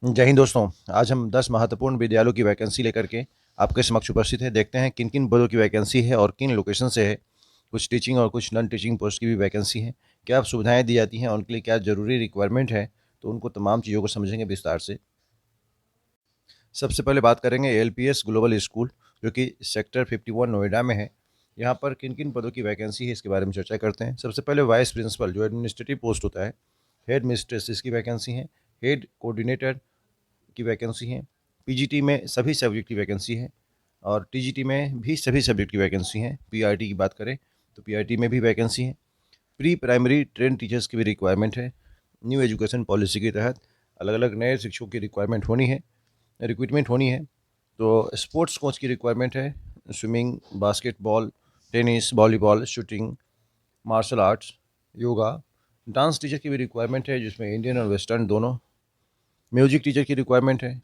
जय हिंद दोस्तों। आज हम 10 महत्वपूर्ण विद्यालयों की वैकेंसी लेकर के आपके समक्ष उपस्थित है। देखते हैं किन किन पदों की वैकेंसी है और किन लोकेशन से है। कुछ टीचिंग और कुछ नॉन टीचिंग पोस्ट की भी वैकेंसी है। क्या सुविधाएं दी जाती हैं, उनके लिए क्या ज़रूरी रिक्वायरमेंट है, तो उनको तमाम चीज़ों को समझेंगे विस्तार से। सबसे पहले बात करेंगे एलपीएस ग्लोबल स्कूल, जो कि सेक्टर 51 नोएडा में है। यहाँ पर किन किन पदों की वैकेंसी है इसके बारे में चर्चा करते हैं। सबसे पहले वाइस प्रिंसिपल, जो एडमिनिस्ट्रेटिव पोस्ट होता है। हेड मिस्ट्रेस, इसकी वैकेंसी है। हेड कोऑर्डिनेटर की वैकेंसी है। पीजीटी में सभी सब्जेक्ट की वैकेंसी है और टीजीटी में भी सभी सब्जेक्ट की वैकेंसी है। पीआरटी की बात करें तो पीआरटी में भी वैकेंसी है। प्री प्राइमरी ट्रेन टीचर्स की भी रिक्वायरमेंट है। न्यू एजुकेशन पॉलिसी के तहत अलग अलग नए शिक्षकों की रिक्वायरमेंट होनी है। तो स्पोर्ट्स कोच की रिक्वायरमेंट है। Swimming, basketball, tennis, volleyball, shooting, martial arts, yoga. Dance teacher की भी रिक्वायरमेंट है, जिसमें इंडियन और वेस्टर्न दोनों। म्यूजिक टीचर की रिक्वायरमेंट है।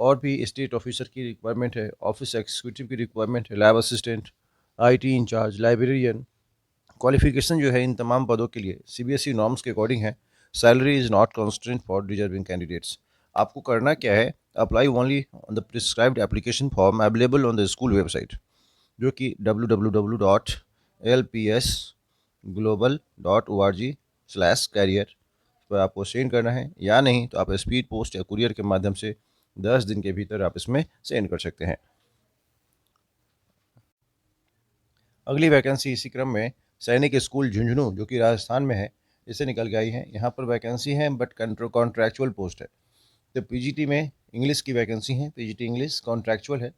और भी स्टेट ऑफिसर की रिक्वायरमेंट है। ऑफिस एग्जीक्यूटिव की रिक्वायरमेंट है। Lab assistant, IT incharge, librarian. Qualification जो है इन तमाम पदों के लिए सीबीएसई नॉर्म्स के अकॉर्डिंग है। Salary is not constant for deserving candidates. आपको करना क्या है, apply only on the prescribed application form available on the school website, जो कि www.lpsglobal.org/career पर आपको सेंड करना है। या नहीं तो आप स्पीड पोस्ट या कुरियर के माध्यम से 10 दिन के भीतर आप इसमें सेंड कर सकते हैं। अगली वैकेंसी इसी क्रम में सैनिक स्कूल झुंझुनू, जो कि राजस्थान में है, इससे निकल के आई है। यहाँ पर वैकेंसी है बट कॉन्ट्रैक्चुअल पोस्ट है। तो पीजीटी में इंग्लिश की वैकेंसी है। पीजीटी इंग्लिश कॉन्ट्रैक्चुअल है,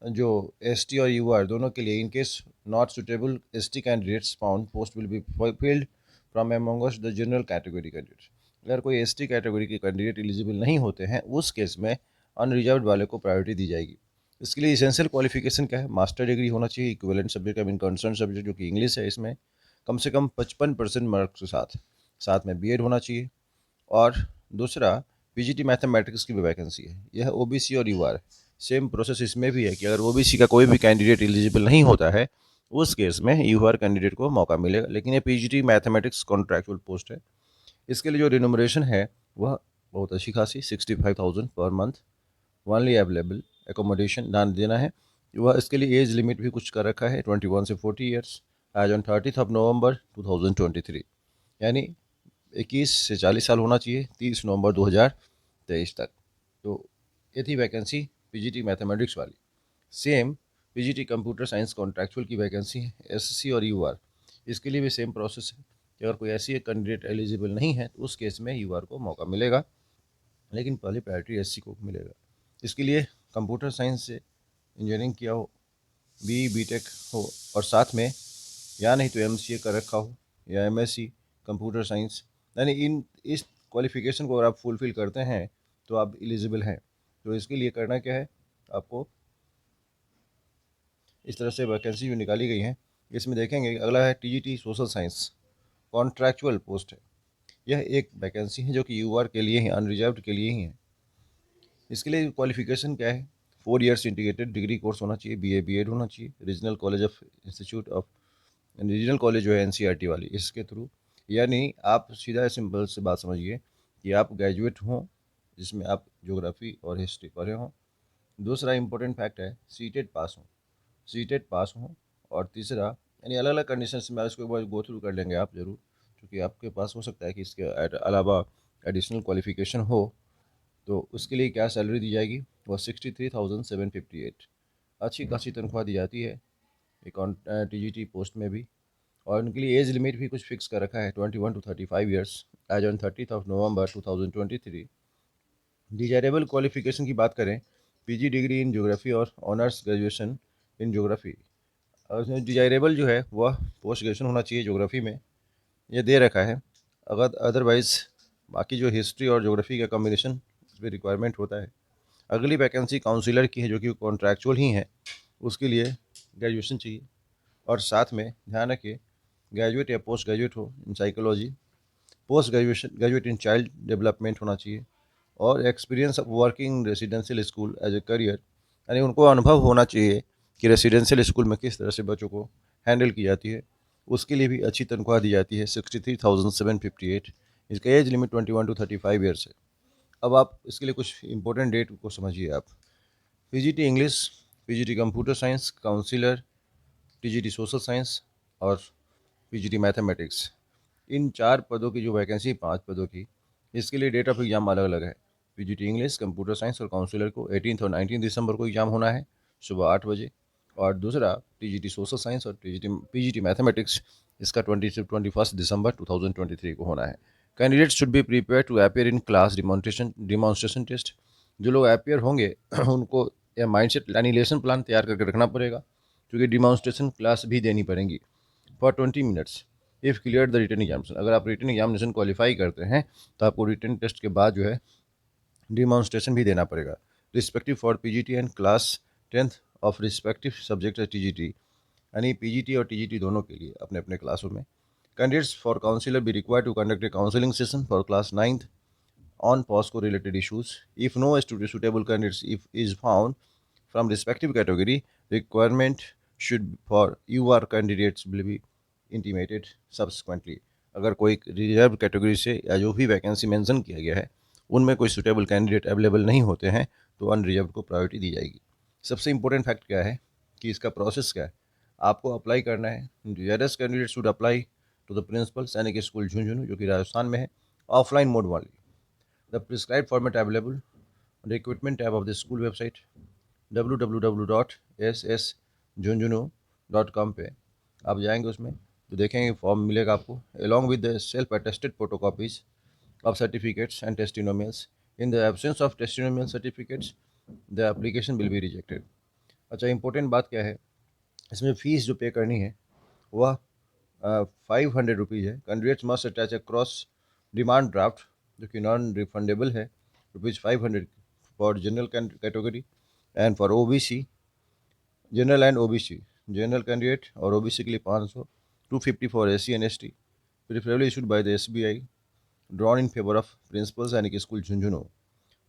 जो एसटी और यूआर दोनों के लिए। In case not suitable ST candidates found, post will be filled from amongst the general category candidate. अगर कोई एसटी कैटेगरी के कैंडिडेट एलिजिबल नहीं होते हैं, उस केस में अनरिजर्व वाले को प्रायोरिटी दी जाएगी। इसके लिए इसेंशियल क्वालिफिकेशन क्या है, मास्टर डिग्री होना चाहिए। Equivalent subject, I mean concern subject जो कि इंग्लिश है, इसमें कम से कम 55% मार्क्स के साथ साथ में बीएड होना चाहिए। और दूसरा, पीजीटी मैथमेटिक्स की भी वैकेंसी है। यह ओबीसी और यूआर, सेम प्रोसेस इसमें भी है कि अगर ओबीसी का कोई भी कैंडिडेट एलिजिबल नहीं होता है, उस केस में यूआर कैंडिडेट को मौका मिलेगा। लेकिन ये पीजीटी मैथमेटिक्स कॉन्ट्रैक्चुअल पोस्ट है। इसके लिए जो रिनोमरेशन है वह बहुत अच्छी खासी 65,000 per month, only available. Accommodation दान देना है। वह इसके लिए एज लिमिट भी कुछ कर रखा है, 21 से 40 ईयर्स, एज ऑन 30 नवंबर 2023। यानी 21 से 40 साल होना चाहिए 30 नवंबर 2023 तक। तो ये थी वैकेंसी पीजीटी मैथमेटिक्स वाली। Same PGT computer science contractual की वैकेंसी है, एसएससी और यूआर। इसके लिए भी सेम प्रोसेस है कि अगर कोई ऐसी एक कैंडिडेट एलिजिबल नहीं है तो उस केस में यूआर को मौका मिलेगा, लेकिन पहले प्रायोरिटी एससी को मिलेगा। इसके लिए कंप्यूटर साइंस से इंजीनियरिंग किया हो, बी बीटेक हो, और साथ में या नहीं तो एमसीए कर रखा हो या एमएससी कंप्यूटर साइंस। यानी इन इस क्वालिफिकेशन को अगर आप फुलफ़िल करते हैं तो आप एलिजिबल हैं। तो इसके लिए करना क्या है, आपको इस तरह से वैकेंसी जो निकाली गई हैं इसमें देखेंगे। अगला है TGT social science, contractual post है। यह एक वैकेंसी है जो कि यूआर के लिए ही, अनरिजर्व्ड के लिए ही है। इसके लिए क्वालिफिकेशन क्या है, 4 ईयर्स इंटीग्रेटेड डिग्री कोर्स होना चाहिए, बीए बीएड होना चाहिए। Regional college of institute of, regional college जो है एनसीईआरटी वाली, इसके थ्रू। यानी आप सीधा सिंपल से बात समझिए कि आप ग्रेजुएट हों जिसमें आप ज्योग्राफी और हिस्ट्री पढ़े हों। दूसरा इंपॉर्टेंट फैक्ट है सीटेट पास हों। और तीसरा, यानी अलग अलग कंडीशन में इसको एक बार गो थ्रू कर लेंगे आप ज़रूर, क्योंकि आपके पास हो सकता है कि इसके अलावा एडिशनल क्वालिफिकेशन हो। तो उसके लिए क्या सैलरी दी जाएगी, वो 63,758। अच्छी खासी तनख्वाह दी जाती है एक टीजीटी पोस्ट में भी। और उनके लिए एज लिमिट भी कुछ फिक्स कर रखा है, 21 to 35 years, age on 30 November 2023। Desirable qualification की बात करें, पीजी डिग्री इन ज्योग्राफी और ऑनर्स ग्रेजुएशन इन ज्योग्राफी। और उसमें डिजायरेबल जो है वह पोस्ट ग्रेजुएशन होना चाहिए ज्योग्राफी में, ये दे रखा है। अगर अदरवाइज़ बाकी जो हिस्ट्री और ज्योग्राफी का कॉम्बिनेशन इसमें रिक्वायरमेंट होता है। अगली वैकेंसी काउंसिलर की है, जो कि कॉन्ट्रैक्चुअल ही है। उसके लिए ग्रेजुएशन चाहिए और साथ में ध्यान रखिए ग्रेजुएट या पोस्ट ग्रेजुएट हो in psychology, graduate in child development होना चाहिए, और experience of working residential school as a career. यानी उनको अनुभव होना चाहिए कि रेसिडेंशियल स्कूल में किस तरह से बच्चों को हैंडल की जाती है। उसके लिए भी अच्छी तनख्वाह दी जाती है, 63,758। इसका एज लिमिट 21 to 35 ईयर्स है। अब आप इसके लिए कुछ इंपॉर्टेंट डेट को समझिए आप। PGT English, PGT computer science, counsellor, TGT social science और पीजीटी मैथमेटिक्स, इन 4 पदों की जो वैकेंसी 5 पदों की, इसके लिए डेट ऑफ एग्ज़ाम अलग-अलग है। पीजीटी इंग्लिश, कंप्यूटर साइंस और काउंसलर को 18 और 19 दिसंबर को एग्ज़ाम होना है सुबह 8 बजे, और दूसरा टीजीटी सोशल साइंस और पीजीटी मैथमेटिक्स, इसका 20 से 21 दिसंबर 2023 को होना है। Candidates should be prepare to appear in class demonstration test. जो लोग अपीयर होंगे उनको यह माइंडसेट यानी लेसन प्लान तैयार करके रखना पड़ेगा, क्योंकि डिमॉन्स्ट्रेशन क्लास भी देनी पड़ेंगी for 20 minutes if clear the written examination. अगर आप रिटन एग्जामिनेशन क्वालिफाई करते हैं तो आपको रिटन टेस्ट के बाद जो है डिमॉन्स्ट्रेशन भी देना पड़ेगा। Respective for PGT and class 10th of respective subject TGT, यानी पीजीटी और टीजीटी दोनों के लिए अपने अपने क्लासों में। Candidates for counsellor be required to conduct a counselling session for class 9th on POSCO related issues. If no suitable candidates if is found from respective category, requirement should for UR candidates will be intimated subsequently. अगर कोई reserve category से या जो भी vacancy mention किया गया है उनमें कोई सुटेबल कैंडिडेट अवेलेबल नहीं होते हैं तो अनरिजर्व को प्रायोरिटी दी जाएगी। सबसे इंपॉर्टेंट फैक्ट क्या है कि इसका प्रोसेस क्या है। आपको अप्लाई करना है, reserve candidate should apply to the principal Sainik School Jhunjhunu जो कि राजस्थान में है, ऑफलाइन मोड वाली। The prescribed format available on the equipment tab of the school website www.ssjunjuno.com पे आप जाएंगे, उसमें तो देखेंगे फॉर्म मिलेगा आपको along with the self attested photocopies of certificates and testimonials. In the absence of testimonial certificates, the application will be rejected. अच्छा, important बात क्या है, इसमें फ़ीस जो पे करनी है वह 500 रुपीज़ है। Candidates must attach a cross demand draft जो कि नॉन रिफंडेबल है, ₹500 for general category and for OBC, general and OBC, general candidate और ओबीसी के लिए 500, 250 for SC and ST, preferably issued by the SBI, drawn in favour of principles यानी कि school Jhunjhunu.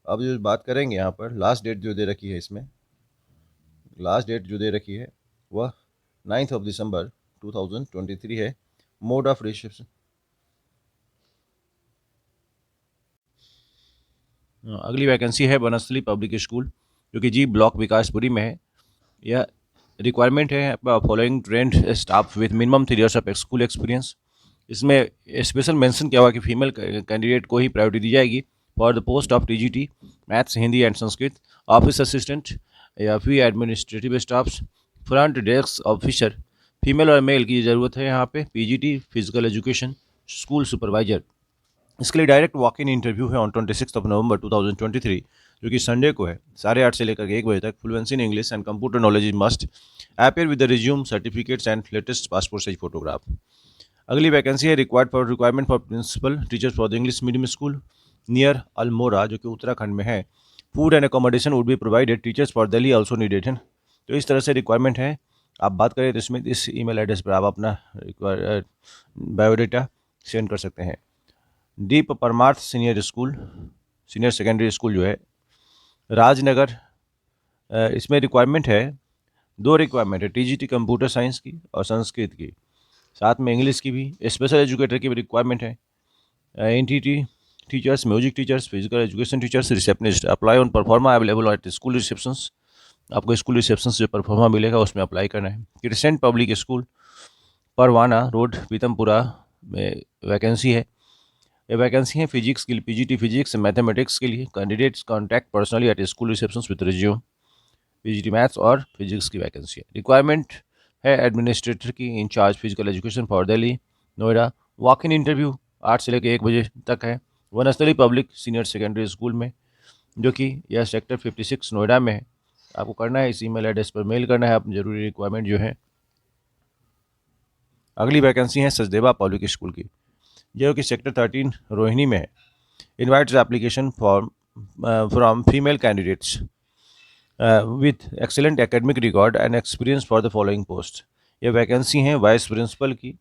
अब जो बात करेंगे यहाँ पर लास्ट डेट जो दे रखी है, इसमें लास्ट डेट जो दे रखी है वह 9th ऑफ दिसंबर 2023 है। मोड ऑफ रिसेप्शन, अगली वैकेंसी है बनस्थली पब्लिक स्कूल जो कि जी ब्लॉक विकासपुरी में है। यह रिक्वायरमेंट है following trend staff with minimum 3 years of school experience. इसमें स्पेशल मेंशन किया हुआ कि फीमेल कैंडिडेट को ही प्रायोरिटी दी जाएगी for the post of TGT maths, Hindi and Sanskrit, office assistant या फिर administrative staffs, front desk officer, female और मेल की ज़रूरत है यहाँ पे, PGT, physical education, school supervisor. इसके लिए डायरेक्ट वॉक इन इंटरव्यू है ऑन 26 नवंबर 2023 जो कि संडे को है, 8:30 से लेकर 1 बजे तक। Fluency in English and computer knowledge is must, appear with the resume, certificates and latest passport size photograph. अगली वैकेंसी है requirement for principal teachers for the English medium school near Almora जो कि उत्तराखंड में है। Food and accommodation would be provided, teachers for Delhi also needed है। तो इस तरह से रिक्वायरमेंट है। आप बात करें तो इसमें इस ईमेल एड्रेस पर आप अपना बायोडाटा सेंड कर सकते हैं। दीप परमार्थ सीनियर सेकेंडरी स्कूल जो है राजनगर, इसमें रिक्वायरमेंट है, 2 रिक्वायरमेंट है, टीजीटी कंप्यूटर साइंस की और संस्कृत की, साथ में इंग्लिश की भी। स्पेशल एजुकेटर की भी रिक्वायरमेंट है, NTT teachers, music teachers, physical education teachers, receptionist. Apply on proforma available at school receptions. आपको स्कूल रिसेप्शन से जो परफॉर्मा मिलेगा उसमें अप्लाई करना है। Crescent Public School Parwana Road Pitampura में वैकेंसी है। ये वैकेंसी है फिजिक्स के लिए, पीजीटी फिजिक्स मैथमेटिक्स के लिए। Candidates contact personally at school reception with resume. PGT maths और फिजिक्स की वैकेंसी है। रिक्वायरमेंट है एडमिनिस्ट्रेटर की incharge physical education for Delhi Noida. Walk in interview 8 से लेकर 1 बजे तक है Vanasthali Public Senior Secondary School में जो कि यह सेक्टर 56 नोएडा में है। आपको करना है, इस ईमेल एड्रेस पर मेल करना है आप जरूरी रिक्वायरमेंट जो है। अगली वैकेंसी है सचदेवा पब्लिक स्कूल की जो कि सेक्टर 13 रोहिणी में है। Invites application form from female candidates with excellent academic record and experience for the following post. ये वैकेंसी है वाइस प्रिंसिपल की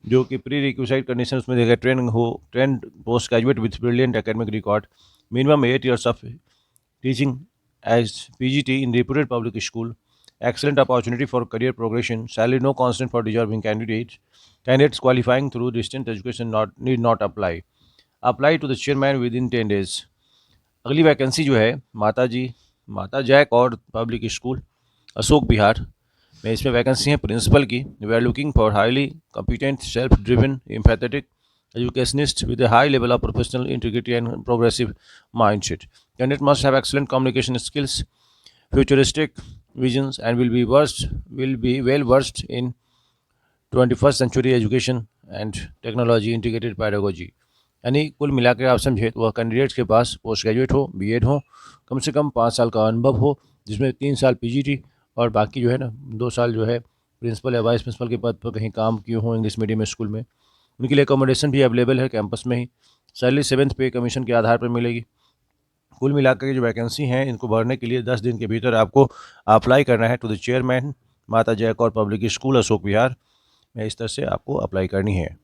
जो कि प्री रिक्विसाइड कंडीशन उसमें देखा trained post graduate with brilliant academic record, minimum 8 years of teaching as PGT in reputed public school, excellent opportunity for career progression, salary no constant for deserving candidates qualifying through distant education need not apply to the chairman within 10 days. अगली vacancy जो है माता Jack और public school Ashok Vihar में, इसमें vacancy है principal की। We are looking for highly competent, self driven, empathetic educationist with a high level of professional integrity and progressive mindset. Candidate must have excellent communication skills, futuristic visions, and will be well versed in 21st century education and technology integrated pedagogy. यानी कुल मिलाकर आप समझे तो वह candidates के पास post graduate हो, BEd हो, कम से कम 5 साल का अनुभव हो, जिसमें 3 साल पीजीटी और बाकी जो है ना 2 साल जो है प्रिंसिपल या वाइस प्रिंसिपल के पद पर कहीं काम किए हों इंग्लिश मीडियम स्कूल में। उनके लिए अकोमोडेशन भी अवेलेबल है कैंपस में ही। सैलरी 7th पे कमीशन के आधार पर मिलेगी। कुल मिलाकर के जो वैकेंसी हैं इनको भरने के लिए 10 दिन के भीतर आपको अप्लाई करना है टू द चेयरमैन माता जय कौर पब्लिक स्कूल अशोक विहार में। इस तरह से आपको अप्लाई करनी है।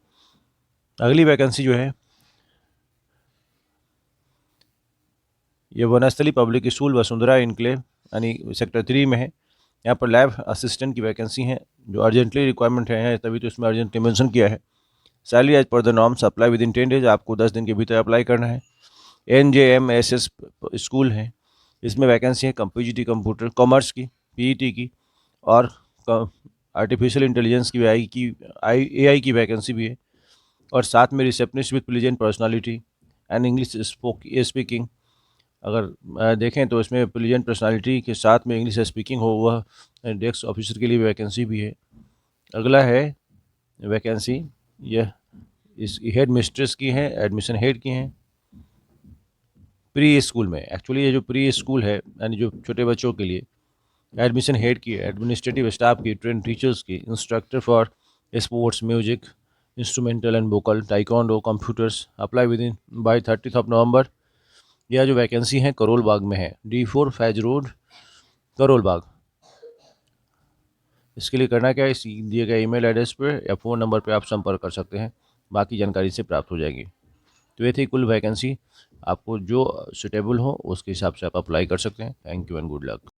अगली वैकेंसी जो है ये Vanasthali Public School Vasundhara Enclave यानी सेक्टर 3 में है। यहाँ पर लैब असिस्टेंट की वैकेंसी है जो अर्जेंटली रिक्वायरमेंट है, तभी तो इसमें अर्जेंटली मेंशन किया है। Salary as per the norms, apply within 10 days, आपको 10 दिन के भीतर अप्लाई करना है। NJMSS स्कूल है, इसमें वैकेंसी है पीजीटी कंप्यूटर कॉमर्स की, पीईटी की और आर्टिफिशियल इंटेलिजेंस की AI की वैकेंसी भी है। और साथ में receptionist with pleasant personality and English speaking. अगर देखें तो इसमें प्लीजेंट पर्सनालिटी के साथ में इंग्लिश स्पीकिंग हो, वह डेस्क ऑफिसर के लिए वैकेंसी भी है। अगला है वैकेंसी यह इस हेड मिस्ट्रेस की है, एडमिशन हेड की हैं प्री स्कूल में। एक्चुअली ये जो प्री स्कूल है यानी जो छोटे बच्चों के लिए, एडमिशन हेड की, एडमिनिस्ट्रेटिव स्टाफ की, ट्रेन टीचर्स की, instructor for sports, music, instrumental and vocal, taekwondo, computers. Apply with in by 30 नवंबर। यह जो वैकेंसी है करोल बाग में है, D4 फैज रोड करोल बाग। इसके लिए करना क्या है, इस दिए गए ईमेल एड्रेस पर या फ़ोन नंबर पर आप संपर्क कर सकते हैं, बाकी जानकारी से प्राप्त हो जाएगी। तो ये थी कुल वैकेंसी, आपको जो सुटेबल हो उसके हिसाब से आप अप्लाई कर सकते हैं। Thank you and good luck.